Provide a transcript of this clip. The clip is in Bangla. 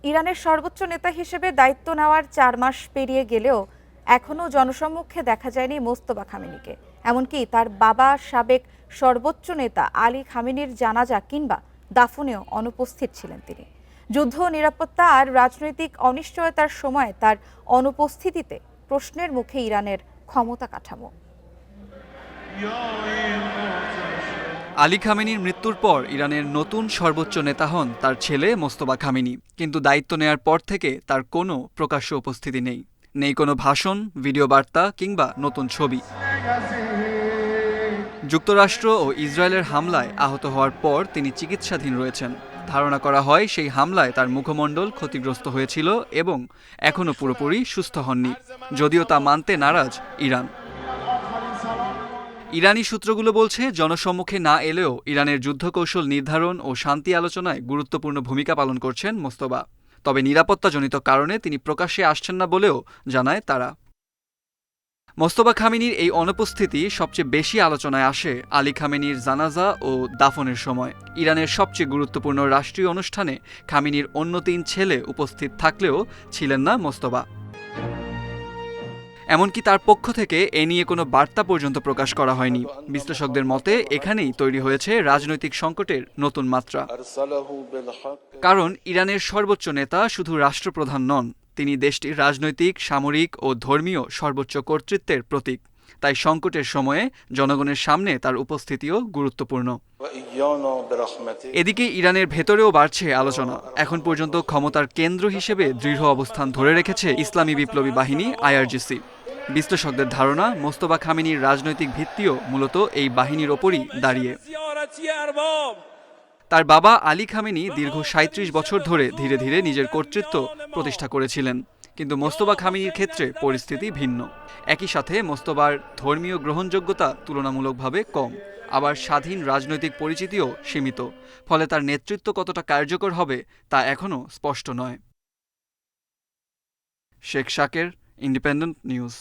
ইরানের সর্বোচ্চ নেতা হিসেবে দায়িত্ব নেওয়ার ৪ মাস পেরিয়ে গেলেও এখনও জনসম্মুখে দেখা যায়নি মোস্তফা খামেনিকে। এমনকি তার বাবা সাবেক সর্বোচ্চ নেতা আলী খামেনির জানাজা কিংবা দাফনেও অনুপস্থিত ছিলেন তিনি। যুদ্ধ, নিরাপত্তা আর রাজনৈতিক অনিশ্চয়তার সময় তার অনুপস্থিতিতে প্রশ্নের মুখে ইরানের ক্ষমতা কাঠামো। আলী খামেনির মৃত্যুর পর ইরানের নতুন সর্বোচ্চ নেতা হন তার ছেলে মোস্তফা খামেনি। কিন্তু দায়িত্ব নেয়ার পর থেকে তার কোনো প্রকাশ্য উপস্থিতি নেই। নেই কোনো ভাষণ, ভিডিও বার্তা কিংবা নতুন ছবি। যুক্তরাষ্ট্র ও ইসরায়েলের হামলায় আহত হওয়ার পর তিনি চিকিৎসাধীন রয়েছেন। ধারণা করা হয় সেই হামলায় তার মুখমণ্ডল ক্ষতিগ্রস্ত হয়েছিল এবং এখনও পুরোপুরি সুস্থ হননি, যদিও তা মানতে নারাজ ইরান। ইরানি সূত্রগুলো বলছে, জনসম্মুখে না এলেও ইরানের যুদ্ধকৌশল নির্ধারণ ও শান্তি আলোচনায় গুরুত্বপূর্ণ ভূমিকা পালন করছেন মোস্তফা। তবে নিরাপত্তাজনিত কারণে তিনি প্রকাশ্যে আসছেন না বলেও জানায় তারা। মোস্তফা খামেনির এই অনুপস্থিতি সবচেয়ে বেশি আলোচনায় আসে আলী খামেনির জানাজা ও দাফনের সময়। ইরানের সবচেয়ে গুরুত্বপূর্ণ রাষ্ট্রীয় অনুষ্ঠানে খামেনির অন্য ৩ ছেলে উপস্থিত থাকলেও ছিলেন না মোস্তফা। এমনকি তার পক্ষ থেকে এ নিয়ে কোনো বার্তা পর্যন্ত প্রকাশ করা হয়নি। বিশ্লেষকদের মতে এখানেই তৈরি হয়েছে রাজনৈতিক সংকটের নতুন মাত্রা। কারণ ইরানের সর্বোচ্চ নেতা শুধু রাষ্ট্রপ্রধান নন, তিনি দেশটির রাজনৈতিক, সামরিক ও ধর্মীয় সর্বোচ্চ কর্তৃত্বের প্রতীক। তাই সংকটের সময়ে জনগণের সামনে তার উপস্থিতিও গুরুত্বপূর্ণ। এদিকে ইরানের ভেতরেও বাড়ছে আলোচনা। এখন পর্যন্ত ক্ষমতার কেন্দ্র হিসেবে দৃঢ় অবস্থান ধরে রেখেছে ইসলামী বিপ্লবী বাহিনী IRGC। বিশ্লেষকদের ধারণা, মোস্তফা খামেনির রাজনৈতিক ভিত্তিও মূলত এই বাহিনীর ওপরই দাঁড়িয়ে। তার বাবা আলী খামেনি দীর্ঘ ৩৭ বছর ধরে ধীরে ধীরে নিজের কর্তৃত্ব প্রতিষ্ঠা করেছিলেন। কিন্তু মোস্তফা খামেনির ক্ষেত্রে পরিস্থিতি ভিন্ন। একই সাথে মোস্তফার ধর্মীয় গ্রহণযোগ্যতা তুলনামূলকভাবে কম, আবার স্বাধীন রাজনৈতিক পরিচিতিও সীমিত। ফলে তার নেতৃত্ব কতটা কার্যকর হবে তা এখনও স্পষ্ট নয়। শেখ শাকের, ইন্ডিপেন্ডেন্ট নিউজ।